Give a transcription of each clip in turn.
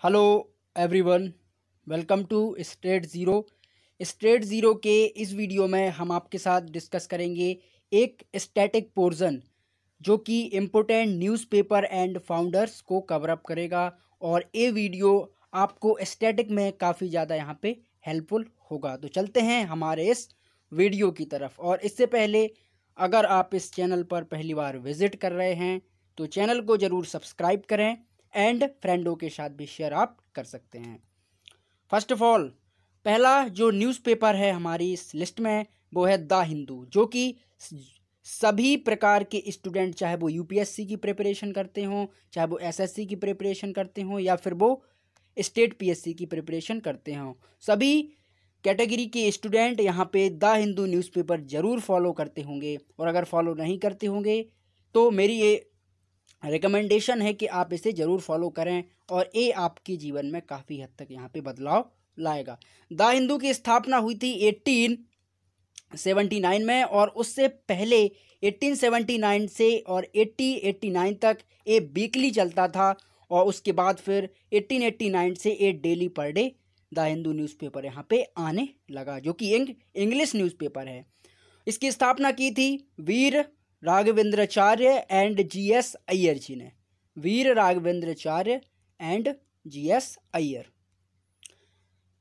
Hello everyone, welcome to straight zero. Straight zero के इस video में हम आपके साथ डिस्कस करेंगे एक स्टैटिक पोर्शन जो कि इम्पोर्टेंट न्यूज़पेपर एंड फाउंडर्स को कवर अप करेगा। और ये वीडियो आपको स्टैटिक में काफ़ी ज़्यादा यहाँ पे हेल्पफुल होगा। तो चलते हैं हमारे इस वीडियो की तरफ। और इससे पहले अगर आप इस चैनल पर पहली बार विज़िट कर रहे हैं तो चैनल को ज़रूर सब्सक्राइब करें एंड फ्रेंडों के साथ भी शेयर आप कर सकते हैं। फर्स्ट ऑफ ऑल, पहला जो न्यूज़पेपर है हमारी इस लिस्ट में वो है द हिंदू, जो कि सभी प्रकार के स्टूडेंट, चाहे वो यूपीएससी की प्रिपरेशन करते हों, चाहे वो एसएससी की प्रिपरेशन करते हों या फिर वो स्टेट पीएससी की प्रिपरेशन करते हों, सभी कैटेगरी के स्टूडेंट यहाँ पे द हिंदू न्यूज़पेपर ज़रूर फॉलो करते होंगे। और अगर फॉलो नहीं करते होंगे तो मेरी ये रिकमेंडेशन है कि आप इसे ज़रूर फॉलो करें और ये आपके जीवन में काफ़ी हद तक यहाँ पे बदलाव लाएगा। द हिंदू की स्थापना हुई थी 1879 में, और उससे पहले 1879 से और 1889 तक ये वीकली चलता था, और उसके बाद फिर 1889 से ये daily per day the Hindu newspaper यहाँ पे आने लगा, जो कि इंग्लिश न्यूज़पेपर है। इसकी स्थापना की थी वीर राघवेंद्राचार्य एंड जीएस अय्यर जी ने। वीर राघवेंद्राचार्य एंड जीएस अय्यर।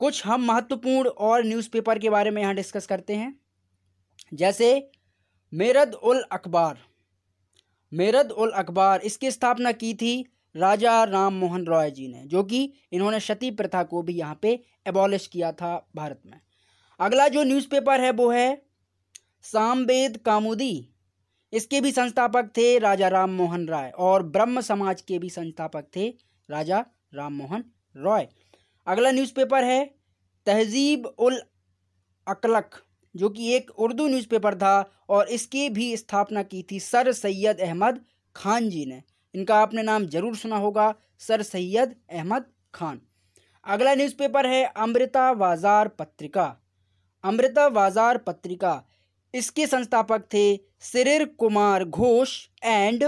कुछ हम महत्वपूर्ण और न्यूज़पेपर के बारे में यहाँ डिस्कस करते हैं, जैसे मेरद उल अखबार। मेरद उल अखबार, इसकी स्थापना की थी राजा राम मोहन रॉय जी ने, जो कि इन्होंने सती प्रथा को भी यहाँ पे एबॉलिश किया था भारत में। अगला जो न्यूज़पेपर है वो है सामवेद कौमुदी। इसके भी संस्थापक थे राजा राम मोहन राय, और ब्रह्म समाज के भी संस्थापक थे राजा राम मोहन रॉय। अगला न्यूज़पेपर है तहजीब उल अकलक, जो कि एक उर्दू न्यूज़पेपर था, और इसकी भी स्थापना की थी सर सैयद अहमद खान जी ने। इनका आपने नाम जरूर सुना होगा, सर सैयद अहमद खान। अगला न्यूज़पेपर है अमृता बाजार पत्रिका। अमृता बाजार पत्रिका, इसके संस्थापक थे सिरिर कुमार घोष एंड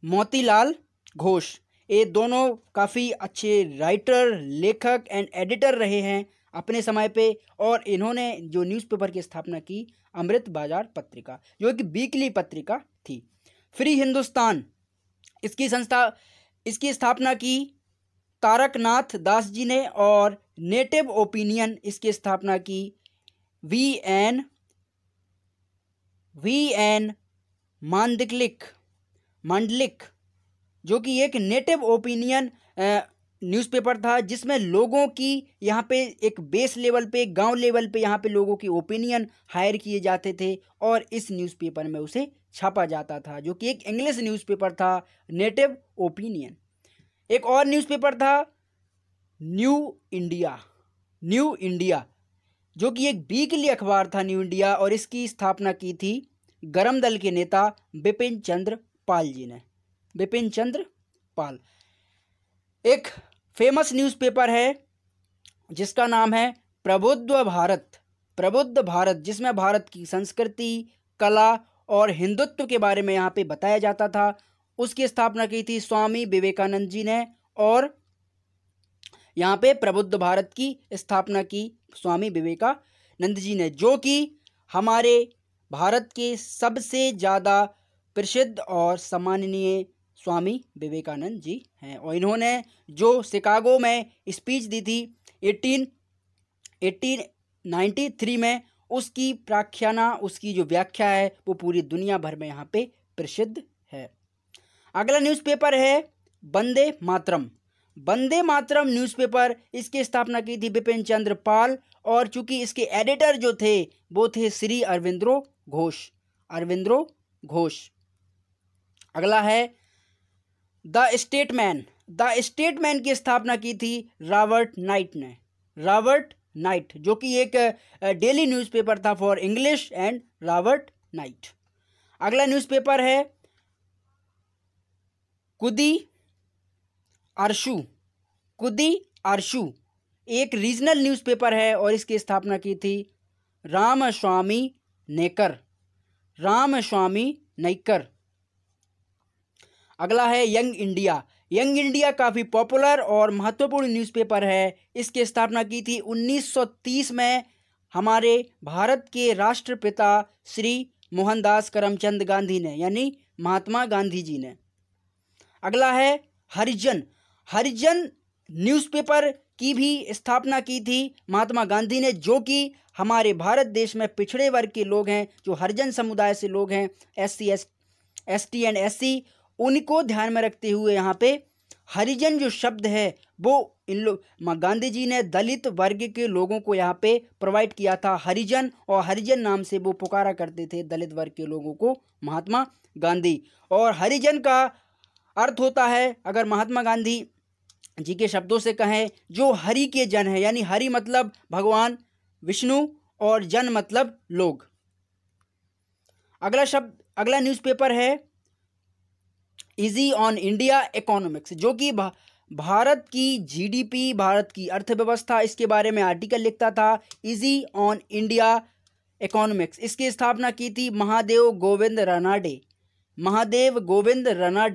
मोतीलाल घोष। ये दोनों काफ़ी अच्छे राइटर, लेखक एंड एडिटर रहे हैं अपने समय पे, और इन्होंने जो न्यूज़पेपर की स्थापना की अमृत बाजार पत्रिका, जो एक वीकली पत्रिका थी। फ्री हिंदुस्तान, इसकी स्थापना की तारकनाथ दास जी ने, और नेटिव ओपिनियन, इसकी स्थापना की वी एन मांडलिक, जो कि एक नेटिव ओपिनियन न्यूज़पेपर था, जिसमें लोगों की यहाँ पे एक बेस लेवल पे, गांव लेवल पे यहाँ पे लोगों की ओपिनियन हायर किए जाते थे, और इस न्यूज़पेपर में उसे छापा जाता था, जो कि एक इंग्लिश न्यूज़पेपर था, नेटिव ओपिनियन। एक और न्यूज़पेपर था न्यू इंडिया, जो कि एक वीकली अखबार था न्यू इंडिया, और इसकी स्थापना की थी गरम दल के नेता बिपिन चंद्र पाल जी ने। बिपिन चंद्र पाल। एक फेमस न्यूज़पेपर है जिसका नाम है प्रबुद्ध भारत, जिसमें भारत की संस्कृति, कला और हिंदुत्व के बारे में यहाँ पे बताया जाता था। उसकी स्थापना की थी स्वामी विवेकानंद जी ने, और यहाँ पे प्रबुद्ध भारत की स्थापना की स्वामी विवेकानंद जी ने, जो कि हमारे भारत के सबसे ज़्यादा प्रसिद्ध और सम्माननीय स्वामी विवेकानंद जी हैं। और इन्होंने जो शिकागो में स्पीच दी थी 1893 में, उसकी जो व्याख्या है वो पूरी दुनिया भर में यहाँ पे प्रसिद्ध है। अगला न्यूज़पेपर है वंदे मातरम न्यूज़पेपर, इसकी स्थापना की थी बिपिन चंद्र पाल, और चूंकि इसके एडिटर जो थे वो थे श्री अरविंदो घोष। अगला है द स्टेटमैन की स्थापना की थी रॉबर्ट नाइट, जो कि एक डेली न्यूज़पेपर था for English and Robert night. अगला न्यूज़पेपर है कुदी आरशू, एक रीजनल न्यूज़पेपर है, और इसकी स्थापना की थी रामस्वामी नेकर। अगला है यंग इंडिया। यंग इंडिया काफ़ी पॉपुलर और महत्वपूर्ण न्यूज़पेपर है। इसकी स्थापना की थी 1930 में हमारे भारत के राष्ट्रपिता श्री मोहनदास करमचंद गांधी ने, यानी महात्मा गांधी जी ने। अगला है हरिजन। हरिजन न्यूज़पेपर की भी स्थापना की थी महात्मा गांधी ने, जो कि हमारे भारत देश में पिछड़े वर्ग के लोग हैं, जो हरिजन समुदाय से लोग हैं, SC ST एंड SC, उनको ध्यान में रखते हुए यहाँ पे हरिजन जो शब्द है वो इन लोग गांधी जी ने दलित वर्ग के लोगों को यहाँ पे प्रोवाइड किया था हरिजन, और हरिजन नाम से वो पुकारा करते थे दलित वर्ग के लोगों को महात्मा गांधी। और हरिजन का अर्थ होता है, अगर महात्मा गांधी जी के शब्दों से कहें, जो हरि के जन है, यानी हरि मतलब भगवान विष्णु और जन मतलब लोग। अगला न्यूज़पेपर है इजी ऑन इंडिया इकोनॉमिक्स, जो कि भारत की GDP, भारत की अर्थव्यवस्था, इसके बारे में आर्टिकल लिखता था। इजी ऑन इंडिया इकोनॉमिक्स, इसकी स्थापना की थी महादेव गोविंद रनाडे,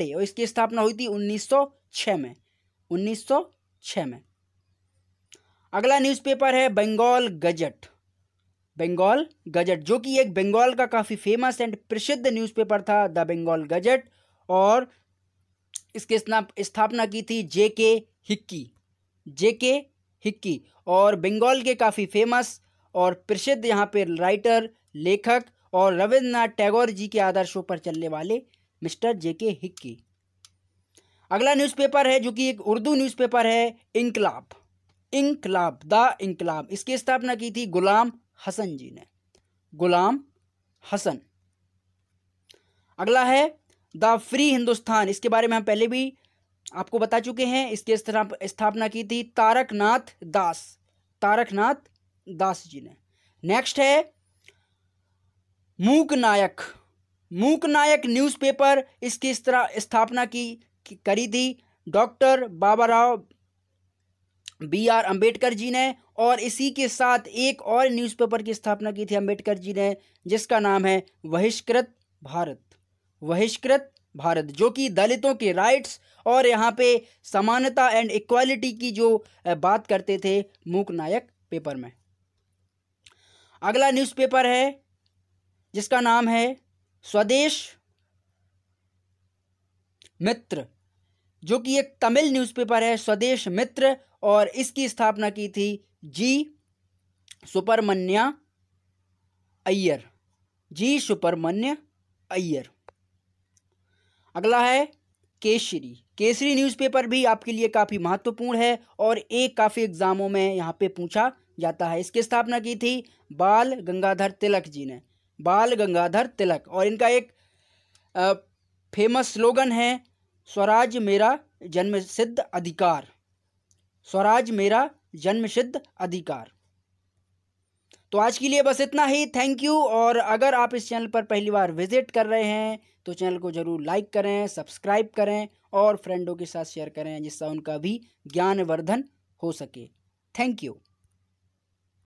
और इसकी स्थापना हुई थी 1906 में। अगला न्यूज़पेपर है बंगाल गजट, जो कि एक बंगाल का काफ़ी फेमस एंड प्रसिद्ध न्यूज़पेपर था, द बंगाल गजट, और इसकी स्थापना की थी JK हिक्की, और बंगाल के काफ़ी फेमस और प्रसिद्ध यहाँ पे राइटर, लेखक और रविन्द्रनाथ टैगोर जी के आदर्शों पर चलने वाले मिस्टर JK हिक्की। अगला न्यूज़पेपर है जो कि एक उर्दू न्यूज़पेपर है, इंकलाब, द इंकलाब। इसकी स्थापना की थी गुलाम हसन जी ने, अगला है द फ्री हिंदुस्तान। इसके बारे में हम पहले भी आपको बता चुके हैं। इसकी स्थापना की थी तारकनाथ दास जी ने। नेक्स्ट है मूक नायक न्यूज़पेपर। इसकी स्थापना करी थी डॉक्टर बाबाराव BR अम्बेडकर जी ने, और इसी के साथ एक और न्यूज़पेपर की स्थापना की थी अम्बेडकर जी ने, जिसका नाम है बहिष्कृत भारत, जो कि दलितों के राइट्स और यहाँ पे समानता एंड इक्वालिटी की जो बात करते थे मूक नायक पेपर में। अगला न्यूज़पेपर है जिसका नाम है स्वदेश मित्र, जो कि एक तमिल न्यूज़पेपर है, स्वदेश मित्र, और इसकी स्थापना की थी G. सुब्रमण्य अय्यर। अगला है केसरी न्यूज़पेपर, भी आपके लिए काफ़ी महत्वपूर्ण है और एक काफ़ी एग्जामों में यहाँ पे पूछा जाता है। इसकी स्थापना की थी बाल गंगाधर तिलक जी ने, और इनका एक फेमस स्लोगन है स्वराज मेरा जन्मसिद्ध अधिकार। तो आज के लिए बस इतना ही, थैंक यू। और अगर आप इस चैनल पर पहली बार विजिट कर रहे हैं तो चैनल को ज़रूर लाइक करें, सब्सक्राइब करें और फ्रेंडों के साथ शेयर करें, जिससे उनका भी ज्ञानवर्धन हो सके। Thank you.